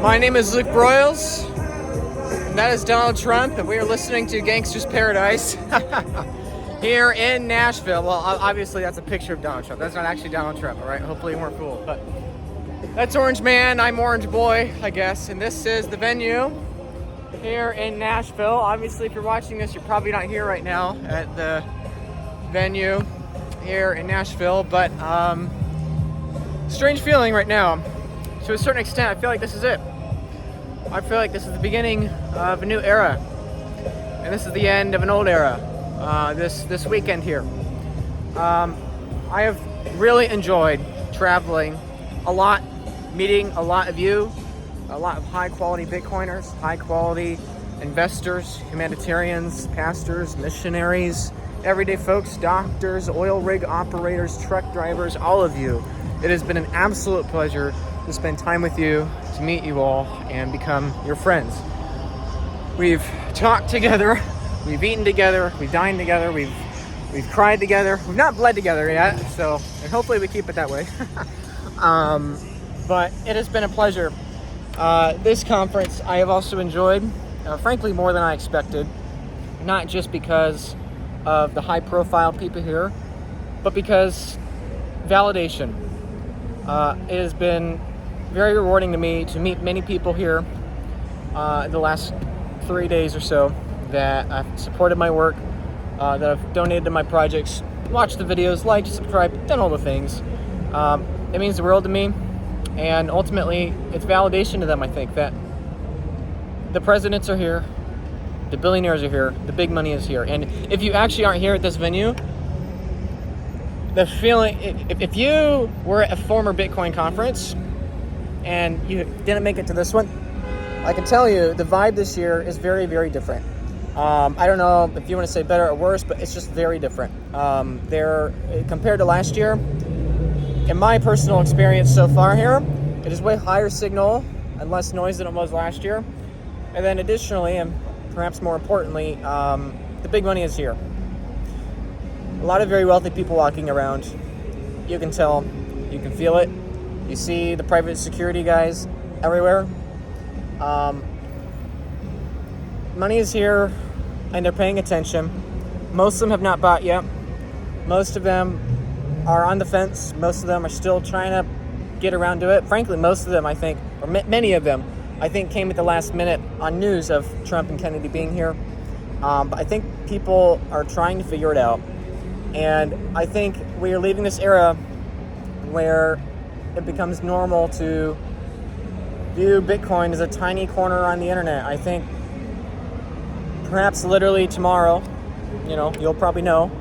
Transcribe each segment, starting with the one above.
My name is Luke Broyles, and that is Donald Trump, and we are listening to Gangster's Paradise here in Nashville. Well, obviously that's a picture of Donald Trump. That's not actually Donald Trump, all right? Hopefully you weren't fooled, but that's Orange Man, I'm Orange Boy, I guess, and this is the venue here in Nashville. Obviously, if you're watching this, you're probably not here right now at the venue here in Nashville, but strange feeling right now. To a certain extent, I feel like this is it. I feel like this is the beginning of a new era, and this is the end of an old era. This weekend here, I have really enjoyed traveling a lot, meeting a lot of you, a lot of high-quality Bitcoiners, high-quality investors, humanitarians, pastors, missionaries, everyday folks, doctors, oil rig operators, truck drivers, all of you. It has been an absolute pleasure to spend time with you, to meet you all, and become your friends. We've talked together, we've eaten together, we've dined together, we've cried together. We've not bled together yet, so, and hopefully we keep it that way. But it has been a pleasure. This conference I have also enjoyed, frankly, more than I expected. Not just because of the high-profile people here, but because validation. It has been very rewarding to me to meet many people here the last 3 days or so that have supported my work, that have donated to my projects, watched the videos, liked, subscribed, done all the things. It means the world to me, and ultimately it's validation to them, I think, that the presidents are here, the billionaires are here, the big money is here. And if you actually aren't here at this venue, the feeling, if you were at a former Bitcoin conference and you didn't make it to this one, I can tell you the vibe this year is very, very different. I don't know if you want to say better or worse, but it's just very different. Compared to last year, in my personal experience so far here, it is way higher signal and less noise than it was last year. And then additionally, and perhaps more importantly, the big money is here. A lot of very wealthy people walking around. You can tell, you can feel it. You see the private security guys everywhere. Money is here, and they're paying attention. Most of them have not bought yet. Most of them are on the fence. Most of them are still trying to get around to it. Frankly, most of them, I think, or many of them, I think, came at the last minute on news of Trump and Kennedy being here. But I think people are trying to figure it out. And I think we are leaving this era where it becomes normal to view Bitcoin as a tiny corner on the internet. I think perhaps literally tomorrow, you'll probably know.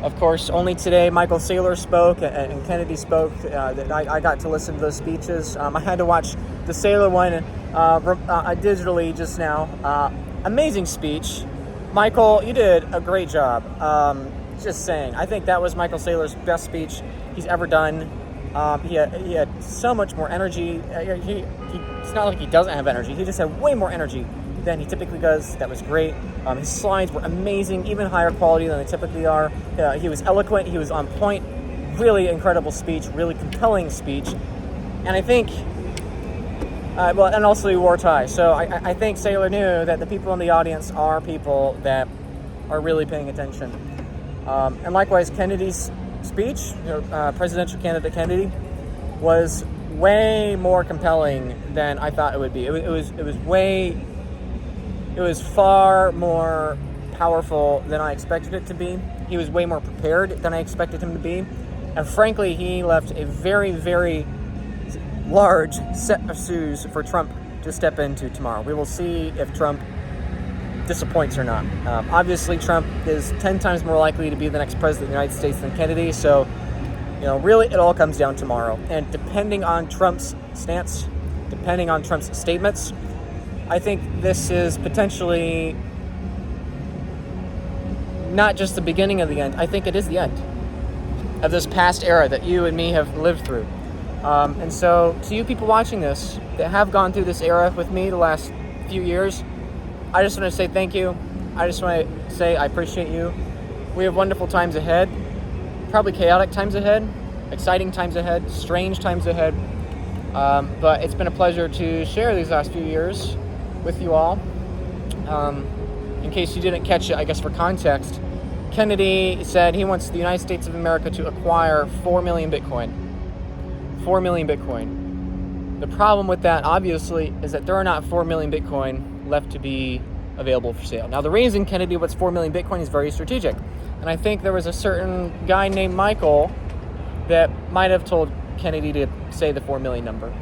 Of course, only today Michael Saylor spoke and Kennedy spoke. I got to listen to those speeches. I had to watch the Saylor one digitally just now. Amazing speech. Michael, you did a great job. Just saying. I think that was Michael Saylor's best speech he's ever done. He had so much more energy. It's not like he doesn't have energy. He just had way more energy than he typically does. That was great. His slides were amazing, even higher quality than they typically are. He was eloquent. He was on point. Really incredible speech. Really compelling speech. And I think, and also he wore a tie. So I think Saylor knew that the people in the audience are people that are really paying attention. And likewise, Kennedy's speech, presidential candidate Kennedy, was way more compelling than I thought it would be. It was far more powerful than I expected it to be. He was way more prepared than I expected him to be. And frankly, he left a very, very large set of shoes for Trump to step into tomorrow. We will see if Trump disappoints or not. Obviously, Trump is 10 times more likely to be the next president of the United States than Kennedy, so, really it all comes down tomorrow. And depending on Trump's stance, depending on Trump's statements, I think this is potentially not just the beginning of the end. I think it is the end of this past era that you and me have lived through. And so, to you people watching this that have gone through this era with me the last few years, I just want to say thank you. I just want to say I appreciate you. We have wonderful times ahead, probably chaotic times ahead, exciting times ahead, strange times ahead. But it's been a pleasure to share these last few years with you all. In case you didn't catch it, I guess for context, Kennedy said he wants the United States of America to acquire 4 million Bitcoin. 4 million Bitcoin. The problem with that, obviously, is that there are not 4 million Bitcoin left to be available for sale. Now, the reason Kennedy wants 4 million Bitcoin is very strategic. And I think there was a certain guy named Michael that might have told Kennedy to say the 4 million number.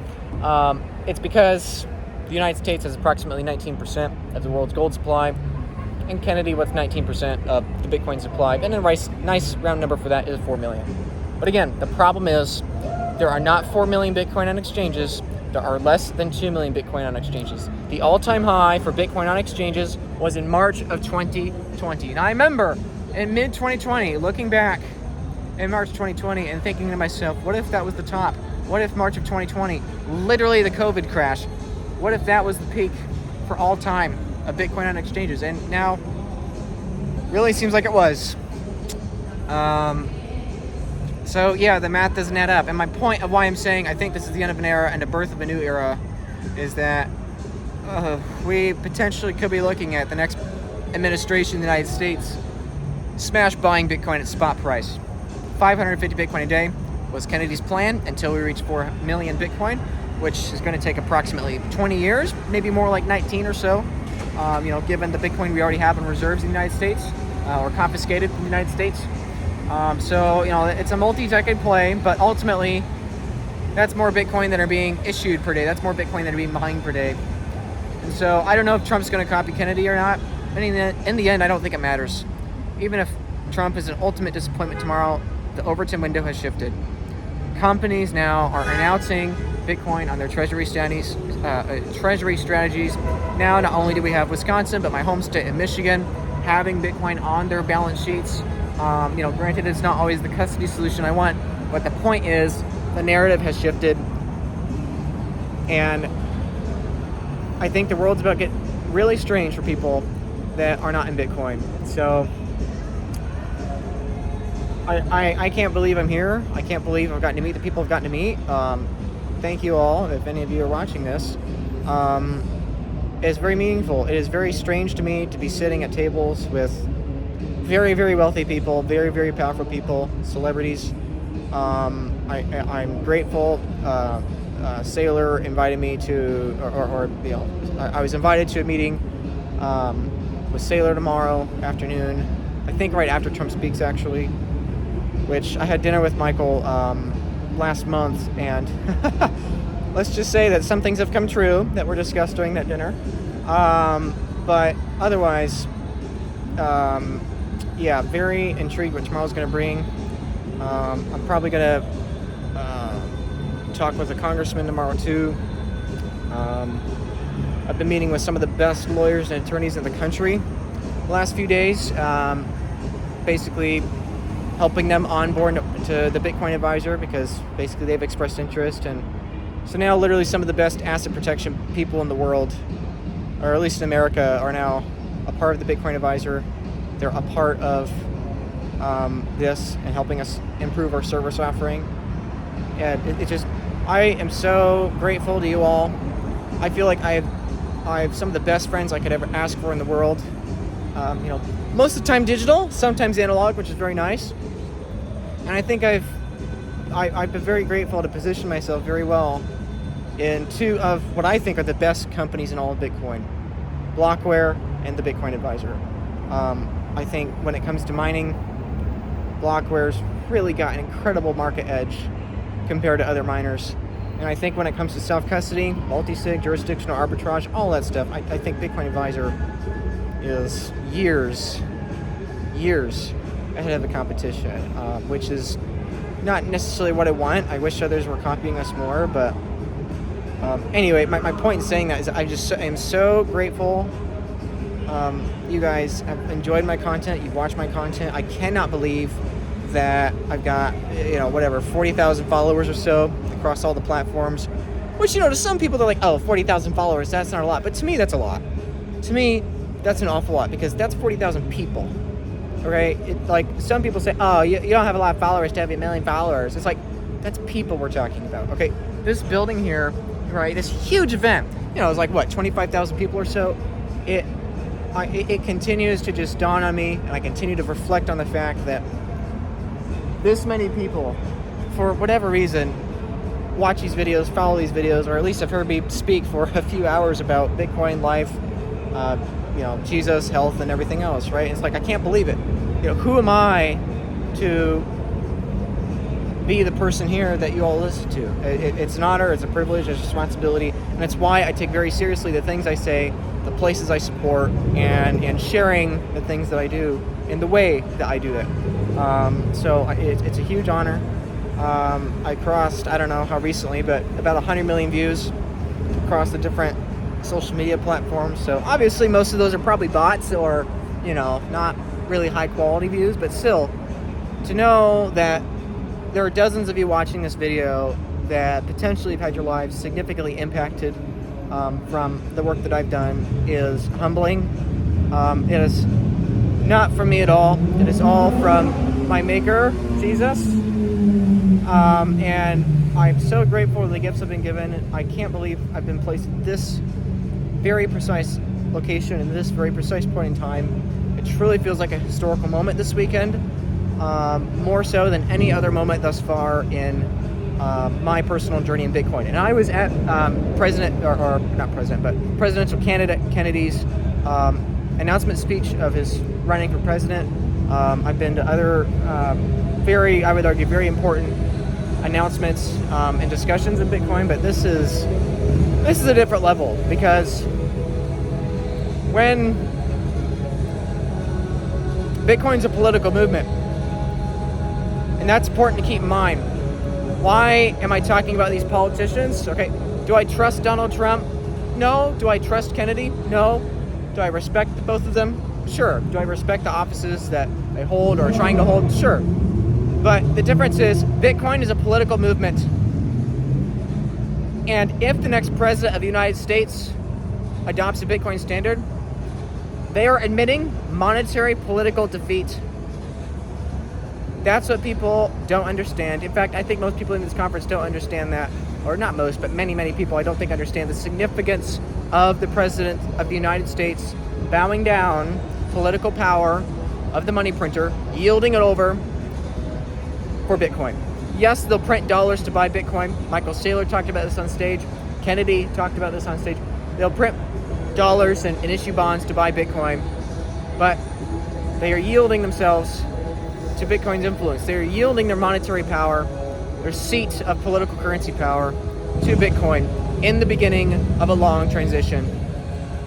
It's because the United States has approximately 19% of the world's gold supply, and Kennedy wants 19% of the Bitcoin supply. And a nice round number for that is 4 million. But again, the problem is there are not 4 million Bitcoin on exchanges. There are less than 2 million Bitcoin on exchanges. The all-time high for Bitcoin on exchanges was in March of 2020. And I remember in mid-2020, looking back in March 2020 and thinking to myself, what if that was the top? What if March of 2020, literally the COVID crash, what if that was the peak for all time of Bitcoin on exchanges? And now, really seems like it was. So yeah, the math doesn't add up. And my point of why I'm saying I think this is the end of an era and the birth of a new era is that we potentially could be looking at the next administration in the United States smash buying Bitcoin at spot price. 550 Bitcoin a day was Kennedy's plan until we reach 4 million Bitcoin, which is going to take approximately 20 years, maybe more like 19 or so, given the Bitcoin we already have in reserves in the United States or confiscated from the United States. So it's a multi-decade play, but ultimately that's more Bitcoin that are being issued per day. That's more Bitcoin that are being mined per day. And so I don't know if Trump's going to copy Kennedy or not. In the end, I don't think it matters. Even if Trump is an ultimate disappointment tomorrow, the Overton window has shifted. Companies now are announcing Bitcoin on their treasury strategies. Now, not only do we have Wisconsin, but my home state of Michigan having Bitcoin on their balance sheets. Granted, it's not always the custody solution I want, but the point is the narrative has shifted, and I think the world's about to get really strange for people that are not in Bitcoin. So I can't believe I'm here. I can't believe I've gotten to meet the people I've gotten to meet. Thank you all, if any of you are watching this. It's very meaningful. It is very strange to me to be sitting at tables with very, very wealthy people, very, very powerful people, celebrities. I'm grateful. Sailor invited me to, I was invited to a meeting with Sailor tomorrow afternoon. I think right after Trump speaks, actually. Which I had dinner with Michael last month, and let's just say that some things have come true that were discussed during that dinner. But otherwise, very intrigued what tomorrow's going to bring. I'm probably going to talk with a congressman tomorrow too. I've been meeting with some of the best lawyers and attorneys in the country the last few days, basically helping them onboard to the Bitcoin Advisor because basically they've expressed interest. And so now literally some of the best asset protection people in the world, or at least in America, are now a part of the Bitcoin Advisor. They're a part of this and helping us improve our service offering. And I am so grateful to you all. I feel like I have some of the best friends I could ever ask for in the world. Most of the time digital, sometimes analog, which is very nice. And I think I've been very grateful to position myself very well in two of what I think are the best companies in all of Bitcoin, Blockware and the Bitcoin Advisor. I think when it comes to mining, Blockware's really got an incredible market edge compared to other miners. And I think when it comes to self-custody, multi-sig, jurisdictional arbitrage, all that stuff, I think Bitcoin Advisor is years ahead of the competition, which is not necessarily what I want. I wish others were copying us more, but anyway, my point in saying that is I am so grateful. You guys have enjoyed my content. You've watched my content. I cannot believe that I've got 40,000 followers or so across all the platforms, which to some people they're like, oh, 40,000 followers, that's not a lot, but to me that's a lot. To me that's an awful lot, because that's 40,000 people. Okay, some people say, oh, you don't have a lot of followers to have 1 million followers. It's like, that's people we're talking about. Okay, this building here, right, this huge event, it was like, what, 25,000 people or so? It continues to just dawn on me, and I continue to reflect on the fact that this many people, for whatever reason, watch these videos, follow these videos, or at least have heard me speak for a few hours about Bitcoin, life, Jesus, health, and everything else, right? It's like, I can't believe it. Who am I to be the person here that you all listen to? It's an honor, it's a privilege, it's a responsibility, and it's why I take very seriously the things I say, the places I support, and sharing the things that I do in the way that I do it. So it's a huge honor. I crossed, I don't know how recently, but about 100 million views across the different social media platforms. So obviously most of those are probably bots or, not really high quality views, but still, to know that there are dozens of you watching this video that potentially have had your lives significantly impacted from the work that I've done is humbling. It is not from me at all. It is all from my maker, Jesus. And I'm so grateful for the gifts I've been given. I can't believe I've been placed at this very precise location in this very precise point in time. It truly feels like a historical moment this weekend, more so than any other moment thus far in my personal journey in Bitcoin. And I was at presidential candidate Kennedy's announcement speech of his running for president. I've been to other I would argue, very important announcements and discussions in Bitcoin, but this is a different level, because when Bitcoin's a political movement, and that's important to keep in mind. Why am I talking about these politicians? Okay, do I trust Donald Trump? No. Do I trust Kennedy? No. Do I respect both of them? Sure. Do I respect the offices that they hold or are trying to hold? Sure. But the difference is, Bitcoin is a political movement. And if the next president of the United States adopts a Bitcoin standard, they are admitting monetary political defeat. That's what people don't understand. In fact, I think most people in this conference don't understand that. Or not most, but many, many people I don't think understand the significance of the President of the United States bowing down political power of the money printer, yielding it over for Bitcoin. Yes, they'll print dollars to buy Bitcoin. Michael Saylor talked about this on stage. Kennedy talked about this on stage. They'll print dollars and issue bonds to buy Bitcoin, but they are yielding themselves to Bitcoin's influence. They are yielding their monetary power, their seat of political currency power, to Bitcoin in the beginning of a long transition.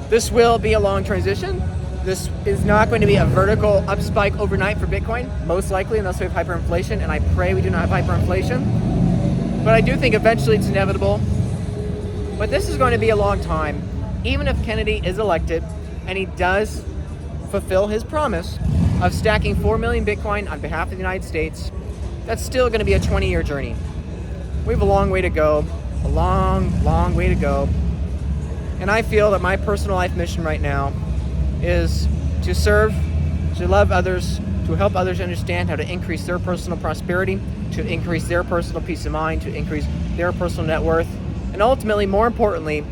This will be a long transition. This is not going to be a vertical up spike overnight for Bitcoin, most likely, unless we have hyperinflation, and I pray we do not have hyperinflation. But I do think eventually it's inevitable. But this is going to be a long time. Even if Kennedy is elected, and he does fulfill his promise of stacking 4 million Bitcoin on behalf of the United States, that's still going to be a 20-year journey. We have a long way to go, a long, long way to go. And I feel that my personal life mission right now is to serve, to love others, to help others understand how to increase their personal prosperity, to increase their personal peace of mind, to increase their personal net worth, and ultimately, more importantly,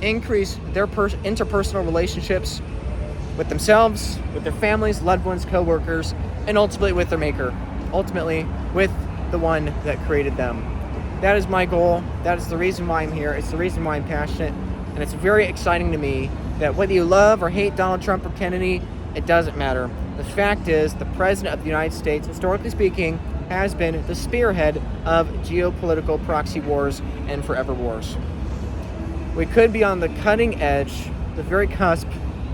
increase their interpersonal relationships with themselves, with their families, loved ones, co-workers, and ultimately with their maker, ultimately with the one that created them. That is my goal. That is the reason why I'm here. It's the reason why I'm passionate. And it's very exciting to me that whether you love or hate Donald Trump or Kennedy, it doesn't matter. The fact is, the President of the United States, historically speaking, has been the spearhead of geopolitical proxy wars and forever wars. We could be on the cutting edge, the very cusp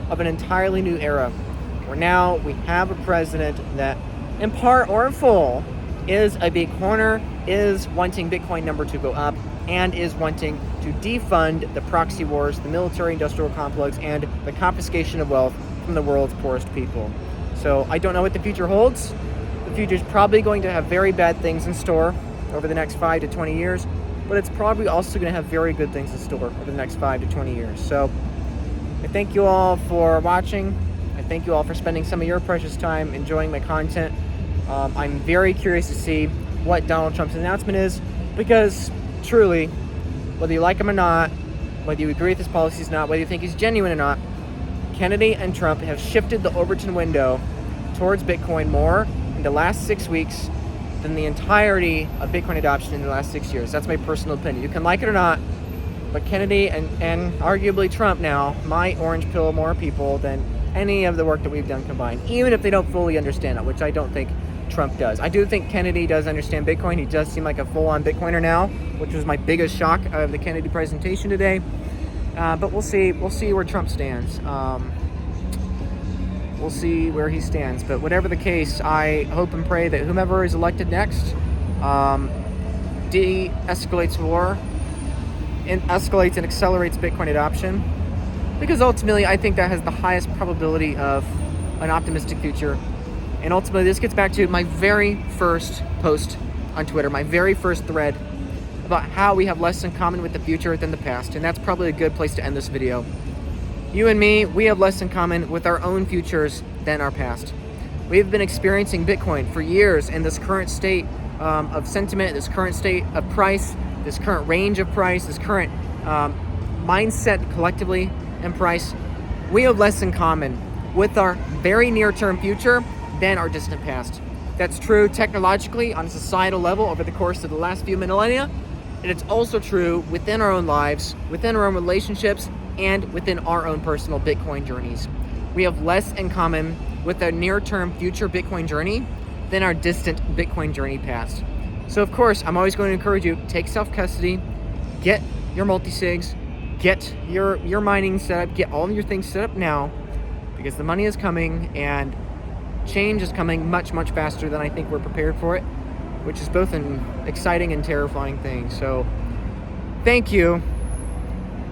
of an entirely new era, where now we have a president that, in part or in full, is a big corner, is wanting Bitcoin number to go up, and is wanting to defund the proxy wars, the military-industrial complex, and the confiscation of wealth from the world's poorest people. So I don't know what the future holds. The future is probably going to have very bad things in store over the next 5 to 20 years, but it's probably also going to have very good things in store over the next 5 to 20 years. So I thank you all for watching. I thank you all for spending some of your precious time enjoying my content. I'm very curious to see what Donald Trump's announcement is, because truly, Whether you like him or not, whether you agree with his policies or not, whether you think he's genuine or not, Kennedy and Trump have shifted the Overton window towards Bitcoin more in the last 6 weeks than the entirety of Bitcoin adoption in the last 6 years. That's my personal opinion. You can like it or not, but Kennedy and arguably Trump now might orange pill more people than any of the work that we've done combined, even if they don't fully understand it, which I don't think Trump does. I do think Kennedy does understand Bitcoin. He does seem like a full-on Bitcoiner now, which was my biggest shock of the Kennedy presentation today. But we'll see. We'll see where Trump stands. We'll see where he stands. But whatever the case, I hope and pray that whomever is elected next de-escalates war and escalates and accelerates Bitcoin adoption. Because ultimately, I think that has the highest probability of an optimistic future. And ultimately, this gets back to my very first post on Twitter, my very first thread about how we have less in common with the future than the past. And that's probably a good place to end this video. You and me, we have less in common with our own futures than our past. We've been experiencing Bitcoin for years in this current state of sentiment, this current state of price, this current range of price, this current mindset collectively and price. We have less in common with our very near-term future than our distant past. That's true technologically on a societal level over the course of the last few millennia, and it's also true within our own lives, within our own relationships, and within our own personal Bitcoin journeys. We have less in common with our near-term future Bitcoin journey than our distant Bitcoin journey past. So of course, I'm always going to encourage you, take self-custody, get your multi-sigs, get your mining set up, get all of your things set up now, because the money is coming and change is coming much, much faster than I think we're prepared for it, which is both an exciting and terrifying thing. So thank you.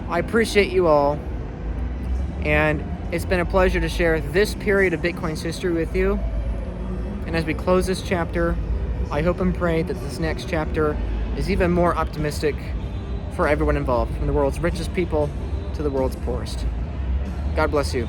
I appreciate you all. And it's been a pleasure to share this period of Bitcoin's history with you. And as we close this chapter, I hope and pray that this next chapter is even more optimistic for everyone involved, from the world's richest people to the world's poorest. God bless you.